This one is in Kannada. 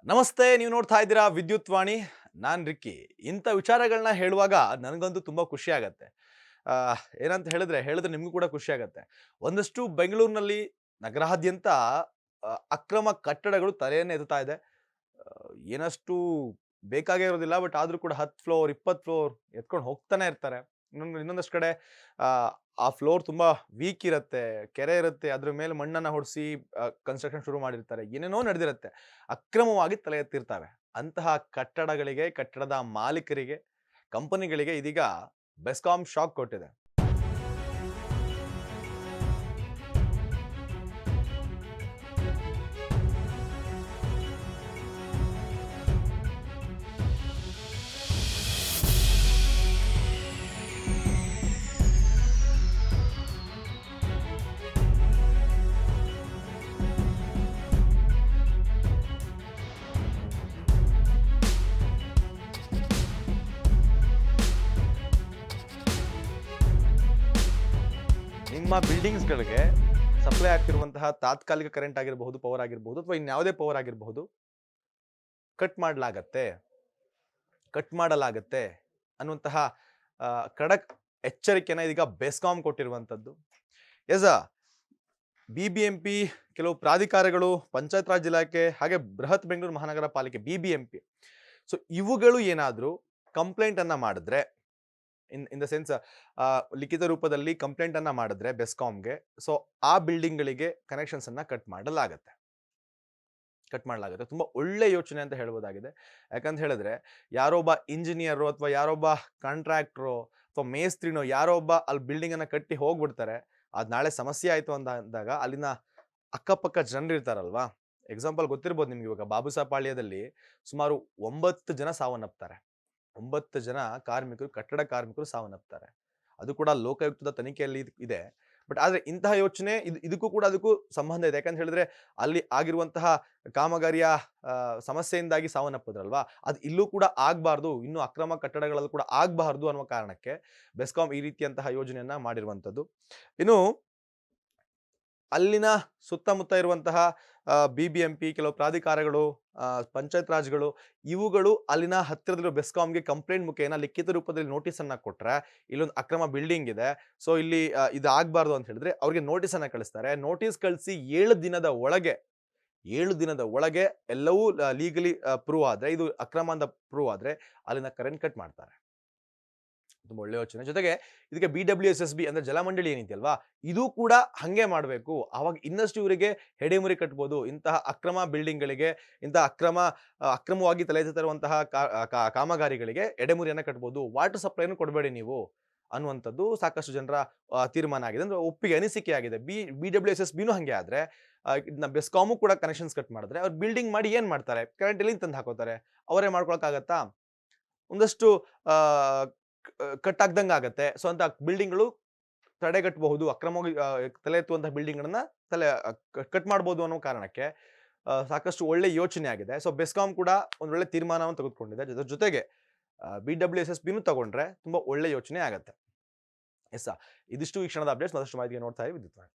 ನಮಸ್ತೆ, ನೀವು ನೋಡ್ತಾ ಇದ್ದೀರಾ ವಿದ್ಯುತ್ ವಾಣಿ. ನಾನು ರಿಕ್ಕಿ. ಇಂಥ ವಿಚಾರಗಳನ್ನ ಹೇಳುವಾಗ ನನಗಂತೂ ತುಂಬ ಖುಷಿ ಆಗತ್ತೆ. ಏನಂತ ಹೇಳಿದ್ರೆ ನಿಮಗೂ ಕೂಡ ಖುಷಿ ಆಗತ್ತೆ. ಒಂದಷ್ಟು ಬೆಂಗಳೂರಿನಲ್ಲಿ ನಗರಾದ್ಯಂತ ಅಕ್ರಮ ಕಟ್ಟಡಗಳು ತಲೆಯನ್ನೇ ಎತ್ತುತ್ತಾ ಇದೆ. ಏನಷ್ಟು ಬೇಕಾಗೇ ಇರೋದಿಲ್ಲ. ಬಟ್ ಆದ್ರೂ ಕೂಡ 10 ಫ್ಲೋರ್, 20 ಫ್ಲೋರ್ ಎತ್ಕೊಂಡು ಹೋಗ್ತಾನೆ ಇರ್ತಾರೆ. ಇನ್ನೊಂದಷ್ಟು ಕಡೆ ಆ ಆ ಫ್ಲೋರ್ ತುಂಬಾ ವೀಕ್ ಇರತ್ತೆ, ಕೆರೆ ಇರುತ್ತೆ, ಅದ್ರ ಮೇಲೆ ಮಣ್ಣನ್ನ ಹೊಡ್ಸಿ ಕನ್ಸ್ಟ್ರಕ್ಷನ್ ಶುರು ಮಾಡಿರ್ತಾರೆ. ಏನೇನೋ ನಡೆದಿರತ್ತೆ. ಅಕ್ರಮವಾಗಿ ತಲೆ ಎತ್ತಿರ್ತಾವೆ. ಅಂತಹ ಕಟ್ಟಡಗಳಿಗೆ, ಕಟ್ಟಡದ ಮಾಲೀಕರಿಗೆ, ಕಂಪನಿಗಳಿಗೆ ಇದೀಗ ಬೆಸ್ಕಾಂ ಶಾಕ್ ಕೊಟ್ಟಿದೆ. ನಿಮ್ಮ ಬಿಲ್ಡಿಂಗ್ಸ್‌ಗಳಿಗೆ ಸಪ್ಲೈ ಆಗ್ತಿರುವಂತಹ ತಾತ್ಕಾಲಿಕ ಕರೆಂಟ್ ಆಗಿರಬಹುದು, ಪವರ್ ಆಗಿರಬಹುದು ಅಥವಾ ಇನ್ಯಾವುದೇ ಪವರ್ ಆಗಿರಬಹುದು, ಕಟ್ ಮಾಡಲಾಗತ್ತೆ, ಕಟ್ ಮಾಡಲಾಗತ್ತೆ ಅನ್ನುವಂತಹ ಖಡಕ್ ಎಚ್ಚರಿಕೆನ ಇದೀಗ ಬೆಸ್ಕಾಂ ಕೊಟ್ಟಿರುವಂತದ್ದು. ಎಸ್ ಬಿಬಿಎಂಪಿ, ಕೆಲವು ಪ್ರಾಧಿಕಾರಗಳು, ಪಂಚಾಯತ್ ರಾಜ್ ಇಲಾಖೆ, ಹಾಗೆ ಬೃಹತ್ ಬೆಂಗಳೂರು ಮಹಾನಗರ ಪಾಲಿಕೆ ಬಿಬಿಎಂಪಿ. ಸೊ ಇವುಗಳು ಏನಾದ್ರೂ ಕಂಪ್ಲೇಂಟ್ ಅನ್ನ ಮಾಡಿದ್ರೆ, ಇನ್ ದ ಸೆನ್ಸ್ ಲಿಖಿತ ರೂಪದಲ್ಲಿ ಕಂಪ್ಲೇಂಟ್ ಅನ್ನ ಮಾಡಿದ್ರೆ ಬೆಸ್ಕಾಂಗೆ, ಸೊ ಆ ಬಿಲ್ಡಿಂಗ್ ಗಳಿಗೆ ಕನೆಕ್ಷನ್ಸ್ ಅನ್ನ ಕಟ್ ಮಾಡಲಾಗತ್ತೆ. ತುಂಬಾ ಒಳ್ಳೆ ಯೋಚನೆ ಅಂತ ಹೇಳ್ಬೋದಾಗಿದೆ. ಯಾಕಂತ ಹೇಳಿದ್ರೆ ಯಾರೊಬ್ಬ ಇಂಜಿನಿಯರ್ ಅಥವಾ ಯಾರೊಬ್ಬ ಕಾಂಟ್ರಾಕ್ಟ್ರೋ ಅಥವಾ ಮೇಸ್ತ್ರಿನೋ ಯಾರೋ ಒಬ್ಬ ಅಲ್ಲಿ ಬಿಲ್ಡಿಂಗ್ ಅನ್ನ ಕಟ್ಟಿ ಹೋಗ್ಬಿಡ್ತಾರೆ. ಅದ್ ನಾಳೆ ಸಮಸ್ಯೆ ಆಯ್ತು ಅಂದಾಗ ಅಲ್ಲಿನ ಅಕ್ಕಪಕ್ಕ ಜನರು ಇರ್ತಾರಲ್ವಾ. ಎಕ್ಸಾಂಪಲ್ ಗೊತ್ತಿರ್ಬೋದು ನಿಮ್ಗೆ, ಇವಾಗ ಬಾಬುಸಾಪಾಳ್ಯದಲ್ಲಿ ಸುಮಾರು 9 ಜನ ಸಾವನ್ನಪ್ತಾರೆ. 9 ಜನ ಕಾರ್ಮಿಕರು, ಕಟ್ಟಡ ಕಾರ್ಮಿಕರು ಸಾವನ್ನಪ್ತಾರೆ. ಅದು ಕೂಡ ಲೋಕಾಯುಕ್ತದ ತನಿಖೆಯಲ್ಲಿ ಇದೆ. ಬಟ್ ಆದ್ರೆ ಇಂತಹ ಯೋಚನೆ ಇದಕ್ಕೂ ಕೂಡ ಅದಕ್ಕೂ ಸಂಬಂಧ ಇದೆ. ಯಾಕಂತ ಹೇಳಿದ್ರೆ ಅಲ್ಲಿ ಆಗಿರುವಂತಹ ಕಾಮಗಾರಿಯ ಸಮಸ್ಯೆಯಿಂದಾಗಿ ಸಾವನ್ನಪ್ಪಿದ್ರಲ್ವಾ, ಅದು ಇಲ್ಲೂ ಕೂಡ ಆಗ್ಬಾರ್ದು, ಇನ್ನು ಅಕ್ರಮ ಕಟ್ಟಡಗಳಲ್ಲೂ ಕೂಡ ಆಗ್ಬಾರ್ದು ಅನ್ನುವ ಕಾರಣಕ್ಕೆ ಬೆಸ್ಕಾಂ ಈ ರೀತಿಯಂತಹ ಯೋಜನೆಯನ್ನ ಮಾಡಿರುವಂತದ್ದು. ಇನ್ನು ಅಲ್ಲಿನ ಸುತ್ತಮುತ್ತ ಇರುವಂತಹ ಬಿಬಿಎಂಪಿ, ಕೆಲವು ಪ್ರಾಧಿಕಾರಗಳು, ಪಂಚಾಯತ್ ರಾಜ್ಗಳು, ಇವುಗಳು ಅಲ್ಲಿನ ಹತ್ತಿರದಲ್ಲಿರೋ ಬೆಸ್ಕಾಂಗೆ ಕಂಪ್ಲೇಂಟ್ ಮುಖೇನ ಲಿಖಿತ ರೂಪದಲ್ಲಿ ನೋಟಿಸ್ ಅನ್ನ ಕೊಟ್ರೆ, ಇಲ್ಲೊಂದು ಅಕ್ರಮ ಬಿಲ್ಡಿಂಗ್ ಇದೆ, ಸೊ ಇಲ್ಲಿ ಇದು ಆಗ್ಬಾರ್ದು ಅಂತ ಹೇಳಿದ್ರೆ ಅವ್ರಿಗೆ ನೋಟಿಸ್ ಅನ್ನ ಕಳಿಸ್ತಾರೆ. ನೋಟಿಸ್ ಕಳಿಸಿ 7 ದಿನದ ಒಳಗೆ 7 ದಿನದ ಒಳಗೆ ಎಲ್ಲವೂ ಲೀಗಲಿ ಪ್ರೂವ್ ಆದ್ರೆ, ಇದು ಅಕ್ರಮ ಅಂತ ಪ್ರೂವ್ ಆದ್ರೆ ಅಲ್ಲಿನ ಕರೆಂಟ್ ಕಟ್ ಮಾಡ್ತಾರೆ. ತುಂಬಾ ಒಳ್ಳೆ ಯೋಚನೆ. ಜೊತೆಗೆ ಇದಕ್ಕೆ BWSSB ಅಂದ್ರೆ ಜಲಮಂಡಳಿ ಏನಿದೆಯಲ್ವಾ, ಇದು ಕೂಡ ಹಂಗೆ ಮಾಡಬೇಕು. ಅವಾಗ ಇನ್ನಷ್ಟು ಇವರಿಗೆ ಹೆಡೆಮುರಿ ಕಟ್ಬೋದು. ಇಂತಹ ಅಕ್ರಮ ಬಿಲ್ಡಿಂಗ್‌ಗಳಿಗೆ, ಇಂತಹ ಅಕ್ರಮವಾಗಿ ತಲೆ ಎತ್ತುತ್ತಿರುವಂತಹ ಕಾಮಗಾರಿಗಳಿಗೆ ಎಡೆಮುರಿಯನ್ನ ಕಟ್ಬೋದು. ವಾಟರ್ ಸಪ್ಲೈನು ಕೊಡಬೇಡಿ ನೀವು ಅನ್ನುವಂಥದ್ದು ಸಾಕಷ್ಟು ಜನರ ತೀರ್ಮಾನ ಆಗಿದೆ. ಅಂದ್ರೆ ಒಪ್ಪಿಗೆ, ಅನಿಸಿಕೆ ಆಗಿದೆ. BWSSBನೂ ಹಂಗೆ ಆದ್ರೆ ಇದನ್ನ ಬೆಸ್ಕಾಮು ಕೂಡ ಕನೆಕ್ಷನ್ಸ್ ಕಟ್ ಮಾಡಿದ್ರೆ ಅವ್ರು ಬಿಲ್ಡಿಂಗ್ ಮಾಡಿ ಏನ್ ಮಾಡ್ತಾರೆ? ಕರೆಂಟ್ ಎಲ್ಲಿಂದ ತಂದು ಹಾಕೋತಾರೆ? ಅವರೇ ಮಾಡ್ಕೊಳಕ್ ಆಗತ್ತಾ? ಒಂದಷ್ಟು ಆ ಕಟ್ ಆಗ್ದಂಗೆ ಆಗತ್ತೆ. ಸೊ ಅಂತ ಬಿಲ್ಡಿಂಗ್‌ಗಳು ತಡೆಗಟ್ಟಬಹುದು. ಅಕ್ರಮವಾಗಿ ತಲೆ ಎತ್ತುವಂತಹ ಬಿಲ್ಡಿಂಗ್‌ಗಳನ್ನ ಕಟ್ ಮಾಡಬಹುದು ಅನ್ನೋ ಕಾರಣಕ್ಕೆ ಸಾಕಷ್ಟು ಒಳ್ಳೆ ಯೋಚನೆ ಆಗಿದೆ. ಸೊ ಬೆಸ್ಕಾಂ ಕೂಡ ಒಂದು ಒಳ್ಳೆ ತೀರ್ಮಾನವನ್ನು ತೆಗೆದುಕೊಂಡಿದೆ. ಜೊತೆಗೆ BWSSBನೂ ತಗೊಂಡ್ರೆ ತುಂಬಾ ಒಳ್ಳೆ ಯೋಚನೆ ಆಗತ್ತೆ. ಎಸ್ ಇದಿಷ್ಟು ಈ ಕ್ಷಣದ ಅಪ್ಡೇಟ್ಸ್. ಮತ್ತಷ್ಟು ಮಾಹಿತಿಗೆ ನೋಡ್ತಾ ಇರಿ ವಿದ್ಯುತ್ ವಾಣಿ.